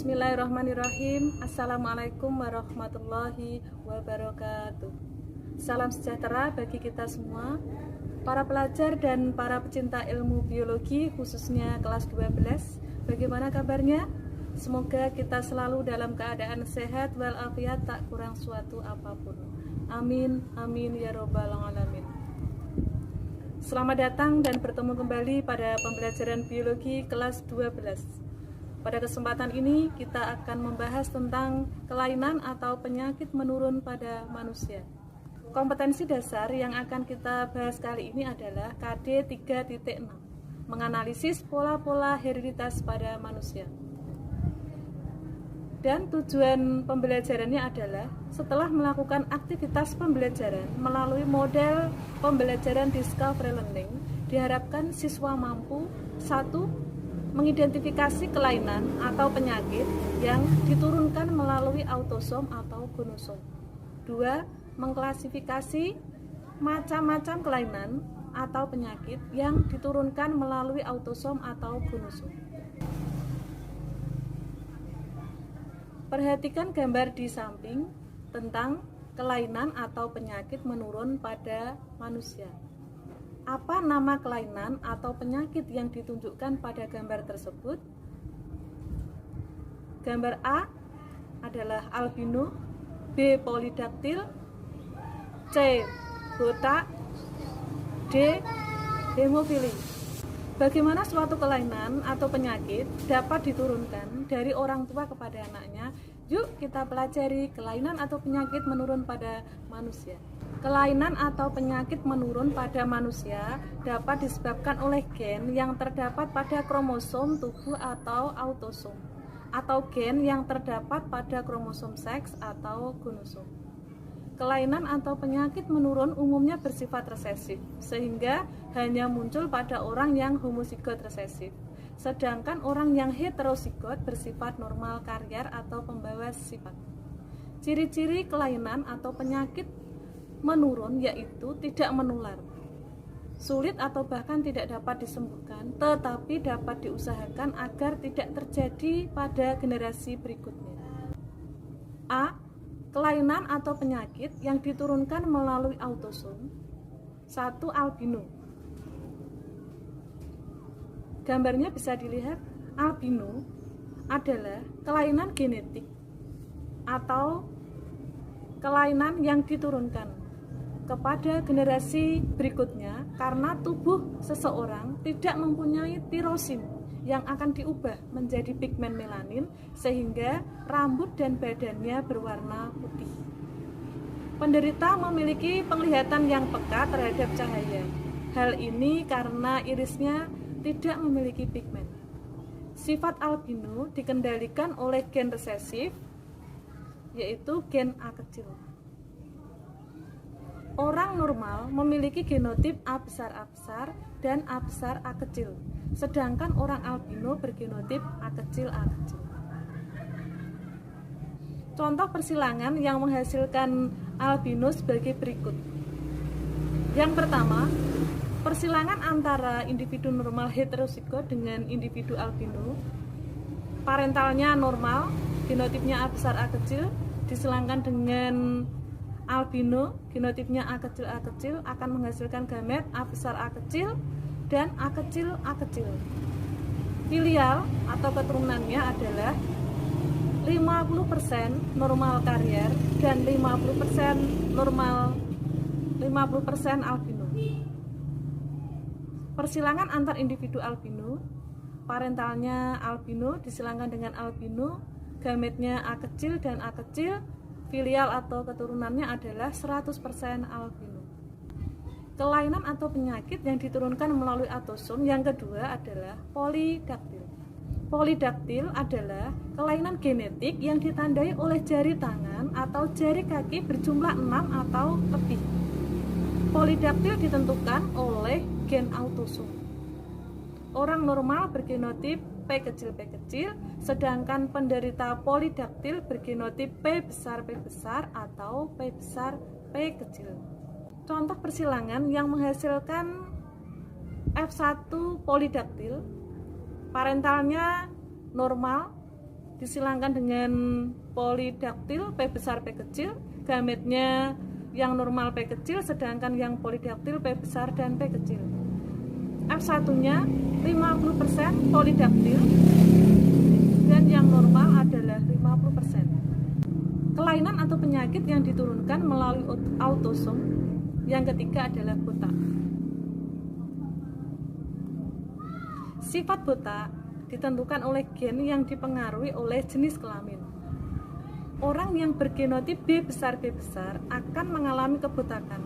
Bismillahirrahmanirrahim. Assalamualaikum warahmatullahi wabarakatuh. Salam sejahtera bagi kita semua, para pelajar dan para pecinta ilmu biologi, khususnya kelas 12. Bagaimana kabarnya? Semoga kita selalu dalam keadaan sehat walafiat, tak kurang suatu apapun. Amin, amin ya robbal alamin. Selamat datang dan bertemu kembali pada pembelajaran biologi kelas 12. Pada kesempatan ini kita akan membahas tentang kelainan atau penyakit menurun pada manusia. Kompetensi dasar yang akan kita bahas kali ini adalah KD 3.6, menganalisis pola-pola hereditas pada manusia. Dan tujuan pembelajarannya adalah setelah melakukan aktivitas pembelajaran melalui model pembelajaran discovery learning, diharapkan siswa mampu: 1. Mengidentifikasi kelainan atau penyakit yang diturunkan melalui autosom atau gonosom. 2. Mengklasifikasi macam-macam kelainan atau penyakit yang diturunkan melalui autosom atau gonosom. Perhatikan gambar di samping tentang kelainan atau penyakit menurun pada manusia. Apa nama kelainan atau penyakit yang ditunjukkan pada gambar tersebut? Gambar A adalah albino, B polidaktil, C botak, D hemofili. Bagaimana suatu kelainan atau penyakit dapat diturunkan dari orang tua kepada anaknya? Yuk kita pelajari kelainan atau penyakit menurun pada manusia. Kelainan atau penyakit menurun pada manusia dapat disebabkan oleh gen yang terdapat pada kromosom tubuh atau autosom, atau gen yang terdapat pada kromosom seks atau gonosom. Kelainan atau penyakit menurun umumnya bersifat resesif, sehingga hanya muncul pada orang yang homozigot resesif. Sedangkan orang yang heterozigot bersifat normal karier atau pembawa sifat. Ciri-ciri kelainan atau penyakit menurun yaitu tidak menular, sulit atau bahkan tidak dapat disembuhkan, tetapi dapat diusahakan agar tidak terjadi pada generasi berikutnya. A. Kelainan atau penyakit yang diturunkan melalui autosom. 1. Albino. Gambarnya bisa dilihat, albino adalah kelainan genetik atau kelainan yang diturunkan kepada generasi berikutnya karena tubuh seseorang tidak mempunyai tirosin yang akan diubah menjadi pigmen melanin sehingga rambut dan badannya berwarna putih. Penderita memiliki penglihatan yang peka terhadap cahaya. Hal ini karena irisnya tidak memiliki pigmen. Sifat albino dikendalikan oleh gen resesif, yaitu gen A kecil. Orang normal memiliki genotip A besar dan A besar A kecil, sedangkan orang albino bergenotip A kecil. Contoh persilangan yang menghasilkan albino sebagai berikut. Yang pertama, persilangan antara individu normal heterozigot dengan individu albino. Parentalnya normal, genotipnya A besar A kecil, disilangkan dengan albino, genotipnya A kecil akan menghasilkan gamet A besar A kecil dan A kecil. Filial atau keturunannya adalah 50% normal karier dan 50% albino. Persilangan antar individu albino, parentalnya albino disilangkan dengan albino, gametnya A kecil dan A kecil. Filial atau keturunannya adalah 100% albino. Kelainan atau penyakit yang diturunkan melalui autosom yang kedua adalah polidaktil. Polidaktil adalah kelainan genetik yang ditandai oleh jari tangan atau jari kaki berjumlah 6 atau lebih. Polidaktil ditentukan oleh gen autosom. Orang normal bergenotip P kecil, sedangkan penderita polidaktil bergenotip P besar atau P besar P kecil. Contoh persilangan yang menghasilkan F1 polidaktil, parentalnya normal, disilangkan dengan polidaktil P besar P kecil, gametnya yang normal P kecil, sedangkan yang polidaktil P besar dan P kecil. F1 nya 50% polidaktil dan yang normal adalah 50%. Kelainan atau penyakit yang diturunkan melalui autosom yang ketiga adalah botak. Sifat botak ditentukan oleh gen yang dipengaruhi oleh jenis kelamin. Orang yang bergenotip B besar akan mengalami kebotakan.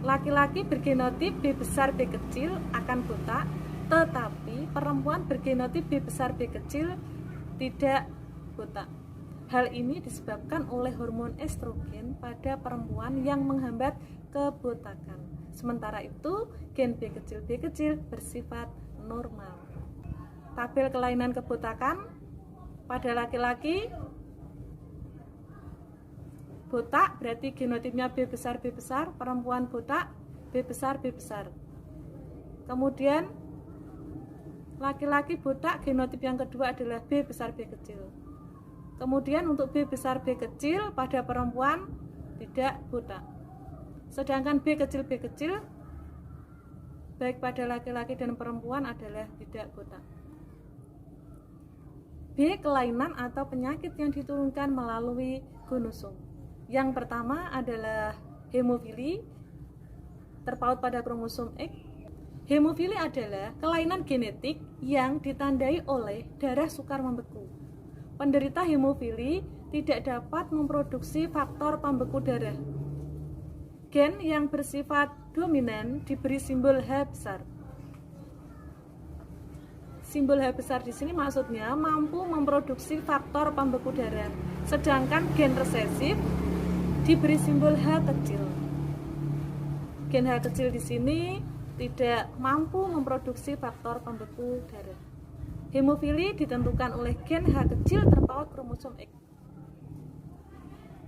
Laki-laki bergenotip B besar B kecil akan botak, tetapi perempuan bergenotip B besar B kecil tidak botak. Hal ini disebabkan oleh hormon estrogen pada perempuan yang menghambat kebotakan. Sementara itu, gen B kecil bersifat normal. Tabel kelainan kebotakan pada laki-laki, botak berarti genotipnya B besar, perempuan botak B besar. Kemudian laki-laki botak, genotip yang kedua adalah B besar B kecil. Kemudian untuk B besar B kecil pada perempuan tidak botak. Sedangkan B kecil baik pada laki-laki dan perempuan adalah tidak botak. B. Kelainan atau penyakit yang diturunkan melalui kromosom. Yang pertama adalah hemofili, terpaut pada kromosom X. Hemofili adalah kelainan genetik yang ditandai oleh darah sukar membeku. Penderita hemofili tidak dapat memproduksi faktor pembeku darah. Gen yang bersifat dominan diberi simbol H besar. Simbol H besar di sini maksudnya mampu memproduksi faktor pembeku darah. Sedangkan gen resesif diberi simbol H kecil. Gen H kecil di sini tidak mampu memproduksi faktor pembeku darah. Hemofili ditentukan oleh gen H kecil terpaut kromosom X.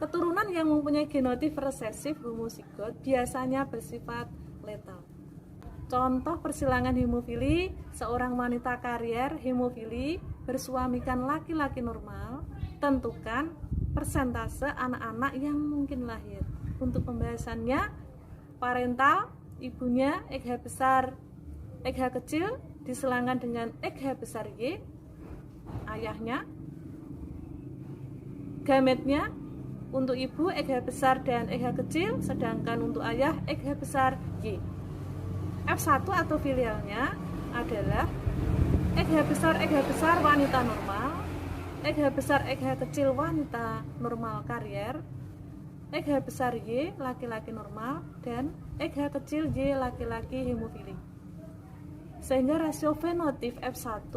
Keturunan yang mempunyai genotip resesif homozigot biasanya bersifat letal. Contoh persilangan hemofili, seorang wanita karier hemofili bersuamikan laki-laki normal, tentukan persentase anak-anak yang mungkin lahir. Untuk pembahasannya, parental, ibunya XH besar, XH kecil diselangkan dengan XH besar Y, ayahnya. Gametnya untuk ibu XH besar dan XH kecil, sedangkan untuk ayah XH besar Y. F1 atau filialnya adalah XH besar wanita normal, XH besar XH kecil wanita normal karier, XH besar Y laki-laki normal, dan XH kecil Y laki-laki hemofili. Sehingga rasio fenotip F1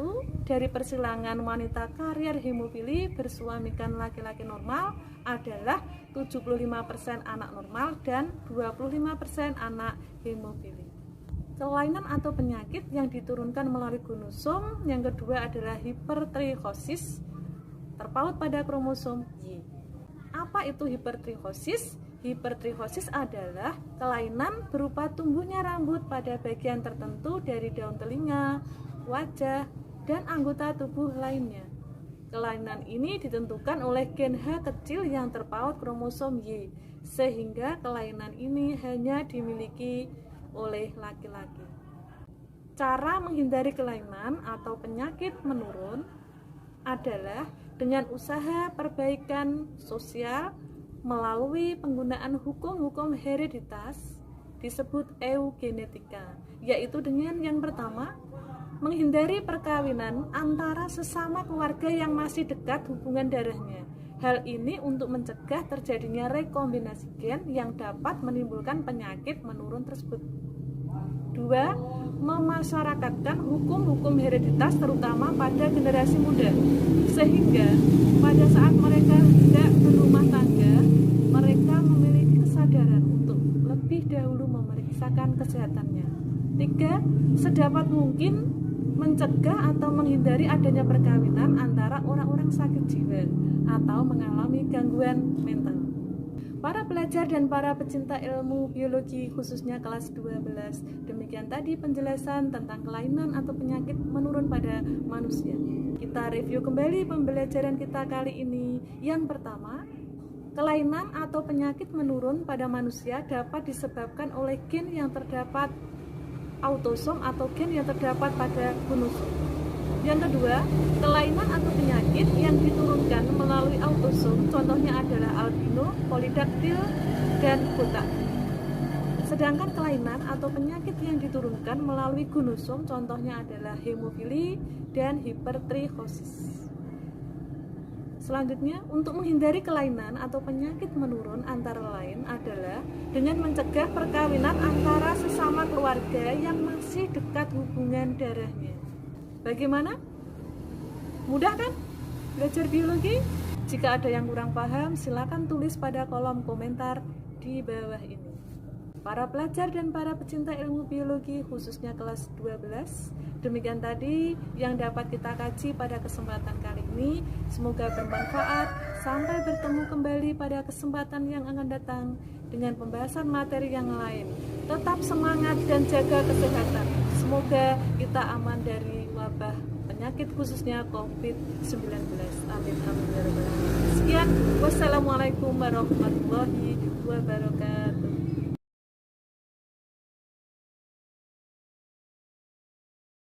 dari persilangan wanita karier hemofili bersuamikan laki-laki normal adalah 75% anak normal dan 25% anak hemofili. Kelainan atau penyakit yang diturunkan melalui kromosom yang kedua adalah hipertrikosis, terpaut pada kromosom Y. Apa itu hipertrikosis? Hipertrikosis adalah kelainan berupa tumbuhnya rambut pada bagian tertentu dari daun telinga, wajah, dan anggota tubuh lainnya. Kelainan ini ditentukan oleh gen H kecil yang terpaut kromosom Y, sehingga kelainan ini hanya dimiliki oleh laki-laki. Cara menghindari kelainan atau penyakit menurun adalah dengan usaha perbaikan sosial melalui penggunaan hukum-hukum hereditas disebut eugenetika, yaitu dengan yang pertama, menghindari perkawinan antara sesama keluarga yang masih dekat hubungan darahnya. Hal ini untuk mencegah terjadinya rekombinasi gen yang dapat menimbulkan penyakit menurun tersebut. 2. Memasyarakatkan hukum-hukum hereditas terutama pada generasi muda, sehingga pada saat mereka hendak berumah tangga, mereka memiliki kesadaran untuk lebih dahulu memeriksakan kesehatannya. 3. Sedapat mungkin mencegah atau menghindari adanya perkawinan antara orang-orang sakit jiwa atau mengalami gangguan mental. Para pelajar dan para pecinta ilmu biologi khususnya kelas 12. Demikian tadi penjelasan tentang kelainan atau penyakit menurun pada manusia. Kita review kembali pembelajaran kita kali ini. Yang pertama, kelainan atau penyakit menurun pada manusia dapat disebabkan oleh gen yang terdapat autosom atau gen yang terdapat pada kromosom. Yang kedua, kelainan atau penyakit yang diturunkan melalui autosom, contohnya adalah albino, polidaktil, dan botak. Sedangkan kelainan atau penyakit yang diturunkan melalui gonosom, contohnya adalah hemofili dan hipertrichosis. Selanjutnya, untuk menghindari kelainan atau penyakit menurun antara lain adalah dengan mencegah perkawinan antara sesama keluarga yang masih dekat hubungan darahnya. Bagaimana? Mudah kan? Belajar biologi? Jika ada yang kurang paham, silakan tulis pada kolom komentar di bawah ini. Para pelajar dan para pecinta ilmu biologi khususnya kelas 12, demikian tadi yang dapat kita kaji pada kesempatan kali ini. Semoga bermanfaat. Sampai bertemu kembali pada kesempatan yang akan datang dengan pembahasan materi yang lain. Tetap semangat dan jaga kesehatan. Semoga kita aman dari wabah penyakit khususnya COVID-19. Amin. Sekian. Wassalamualaikum warahmatullahi wabarakatuh.